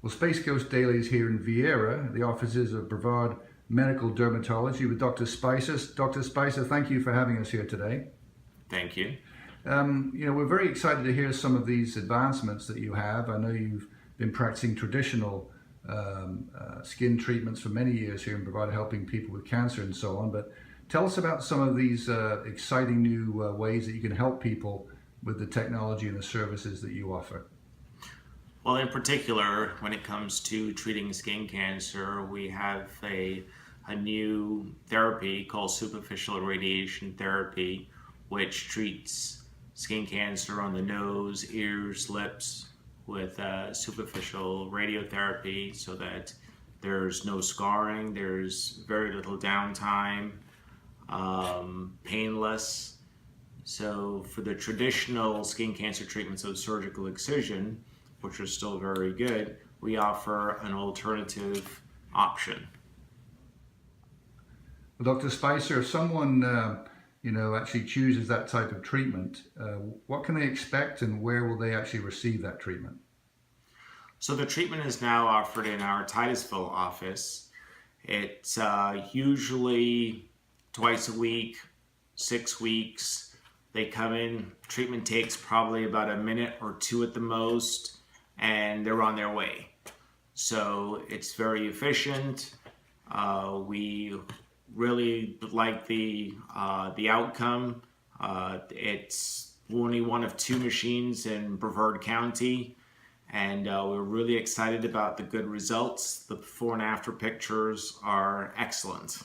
Well, Space Ghost Daily is here in Vieira, the offices of Brevard Medical Dermatology with Dr. Spicer. Dr. Spicer, thank you for having us here today. Thank you. We're very excited to hear some of these advancements that you have. I know you've been practicing traditional skin treatments for many years here in Brevard, helping people with cancer and so on. But tell us about some of these exciting new ways that you can help people with the technology and the services that you offer. Well, in particular, when it comes to treating skin cancer, we have a new therapy called superficial radiation therapy, which treats skin cancer on the nose, ears, lips with superficial radiotherapy so that there's no scarring, there's very little downtime, painless. So for the traditional skin cancer treatments of surgical excision, which are still very good, we offer an alternative option. Well, Dr. Spicer, if someone actually chooses that type of treatment, what can they expect and where will they actually receive that treatment? So the treatment is now offered in our Titusville office. It's usually twice a week, 6 weeks. They come in, treatment takes probably about a minute or two at the most, and they're on their way. So it's very efficient. We really like the outcome. It's only one of 2 machines in Brevard County, and we're really excited about the good results. The before and after pictures are excellent.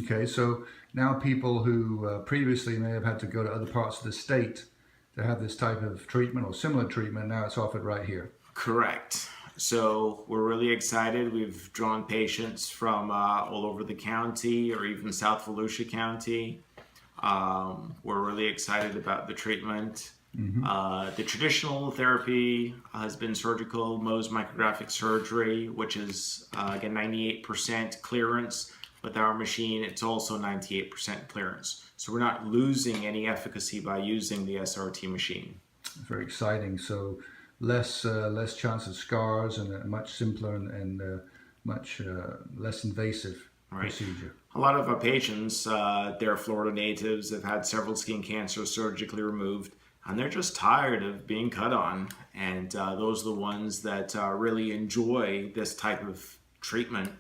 Okay, so now people who previously may have had to go to other parts of the state to have this type of treatment or similar treatment, now it's offered right here. Correct. So we're really excited. We've drawn patients from all over the county or even South Volusia County. We're really excited about the treatment. The traditional therapy has been surgical Mohs micrographic surgery, which is again 98% clearance. With our machine, it's also 98% clearance. So we're not losing any efficacy by using the SRT machine. Very exciting. So less chance of scars and a much simpler and much less invasive procedure. A lot of our patients, they're Florida natives, have had several skin cancers surgically removed, and they're just tired of being cut on. And those are the ones that really enjoy this type of treatment.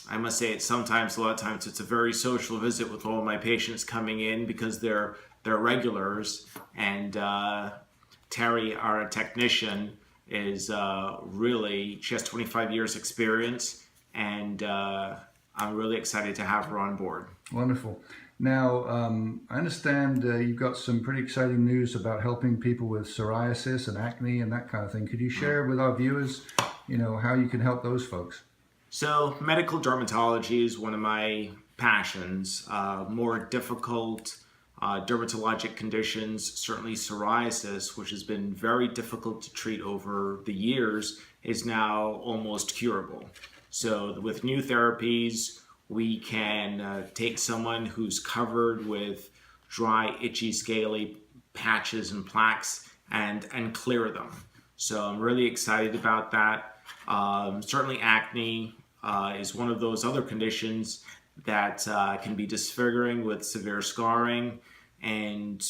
I must say a lot of times it's a very social visit with all my patients coming in because they're regulars, and Terry, our technician, is she has 25 years experience, and I'm really excited to have her on board. Wonderful. Now, I understand you've got some pretty exciting news about helping people with psoriasis and acne and that kind of thing. Could you share with our viewers, how you can help those folks? So medical dermatology is one of my passions. More difficult dermatologic conditions, certainly psoriasis, which has been very difficult to treat over the years, is now almost curable. So with new therapies, we can take someone who's covered with dry, itchy, scaly patches and plaques and clear them. So I'm really excited about that. Certainly acne is one of those other conditions that can be disfiguring with severe scarring, and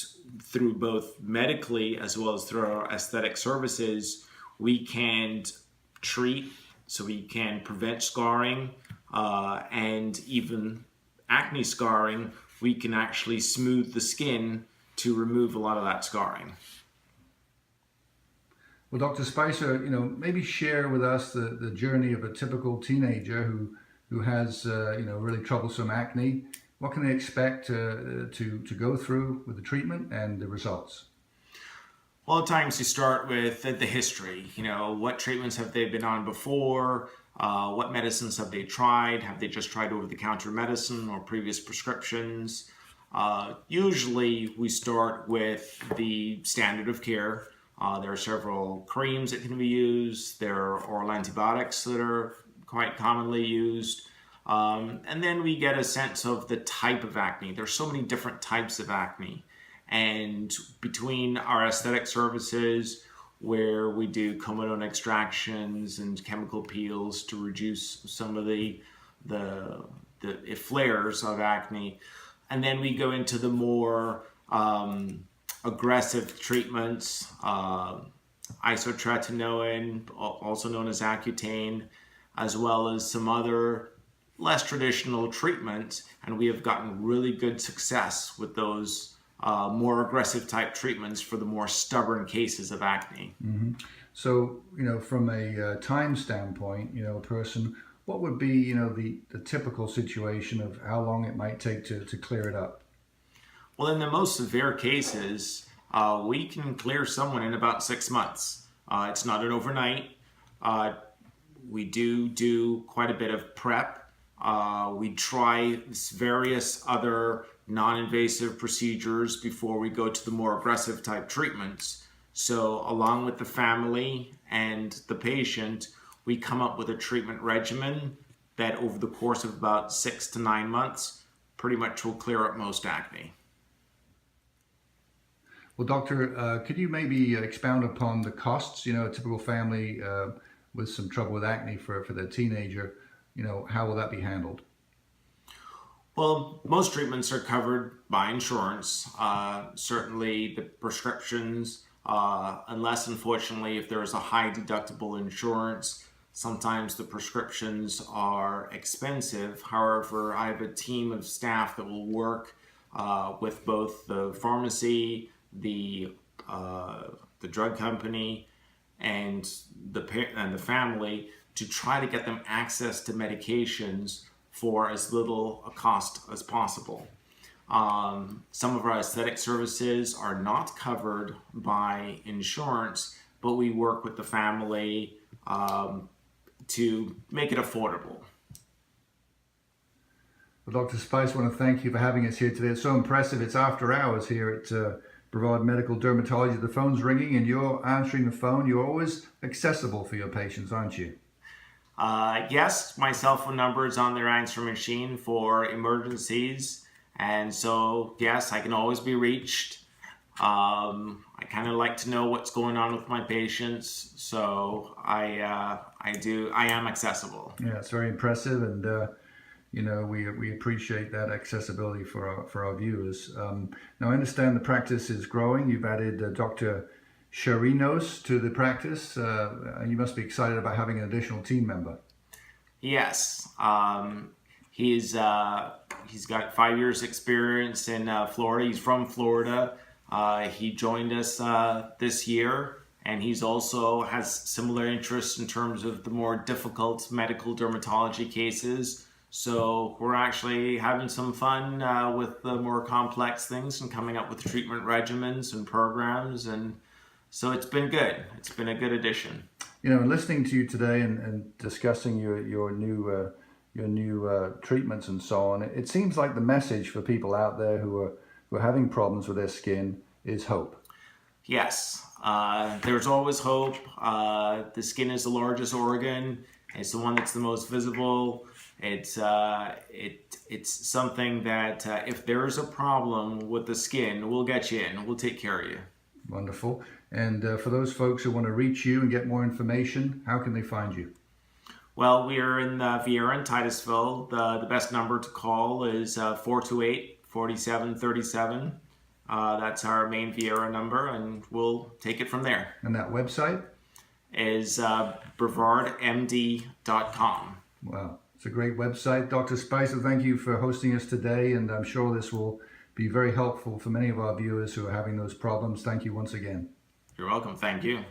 through both medically as well as through our aesthetic services, we can treat, so we can prevent scarring, and even acne scarring, we can actually smooth the skin to remove a lot of that scarring. Well, Dr. Spicer, maybe share with us the journey of a typical teenager who has, really troublesome acne. What can they expect to go through with the treatment and the results? Well, at times you start with the history. What treatments have they been on before? What medicines have they tried? Have they just tried over-the-counter medicine or previous prescriptions? Usually we start with the standard of care. There are several creams that can be used. There are oral antibiotics that are quite commonly used. And then we get a sense of the type of acne. There's so many different types of acne. And between our aesthetic services, where we do comedone extractions and chemical peels to reduce some of the flares of acne. And then we go into the more aggressive treatments, isotretinoin, also known as Accutane, as well as some other less traditional treatments. And we have gotten really good success with those more aggressive type treatments for the more stubborn cases of acne. Mm-hmm. So, from a time standpoint, a person, what would be, the typical situation of how long it might take to clear it up? Well, in the most severe cases, we can clear someone in about 6 months. It's not an overnight. We do quite a bit of prep. We try various other non-invasive procedures before we go to the more aggressive type treatments. So along with the family and the patient, we come up with a treatment regimen that over the course of about 6 to 9 months pretty much will clear up most acne. Well, doctor, could you maybe expound upon the costs? A typical family with some trouble with acne for their teenager, how will that be handled? Well, most treatments are covered by insurance. Certainly the prescriptions, unless unfortunately if there is a high deductible insurance, sometimes the prescriptions are expensive. However, I have a team of staff that will work with both the pharmacy, the drug company, and the family to try to get them access to medications for as little a cost as possible. Some of our aesthetic services are not covered by insurance, but we work with the family to make it affordable. Well, Dr. Spice, I want to thank you for having us here today. It's so impressive. It's after hours here at Brevard Medical Dermatology. The phone's ringing and you're answering the phone. You're always accessible for your patients, aren't you? Yes, my cell phone number is on their answer machine for emergencies. And so, yes, I can always be reached. I kind of like to know what's going on with my patients. So I am accessible. Yeah, it's very impressive. And, we appreciate that accessibility for our viewers. Now, I understand the practice is growing. You've added Dr. Chirinos to the practice. You must be excited about having an additional team member. Yes. He's got 5 years experience in Florida. He's from Florida. He joined us this year, and he's also has similar interests in terms of the more difficult medical dermatology cases. So we're actually having some fun with the more complex things and coming up with treatment regimens and programs, and so it's been good. It's been a good addition. Listening to you today and discussing your new treatments and so on, it seems like the message for people out there who are having problems with their skin is hope. Yes, there's always hope. The skin is the largest organ. It's the one that's the most visible. It's something that if there is a problem with the skin, we'll get you in. We'll take care of you. Wonderful. And for those folks who want to reach you and get more information, how can they find you? Well, we are in Vieira and Titusville. The best number to call is 428-4737. That's our main Vieira number, and we'll take it from there. And that website? Is brevardmd.com. Wow, it's a great website. Dr. Spicer, thank you for hosting us today, and I'm sure this will be very helpful for many of our viewers who are having those problems. Thank you once again. You're welcome. Thank you.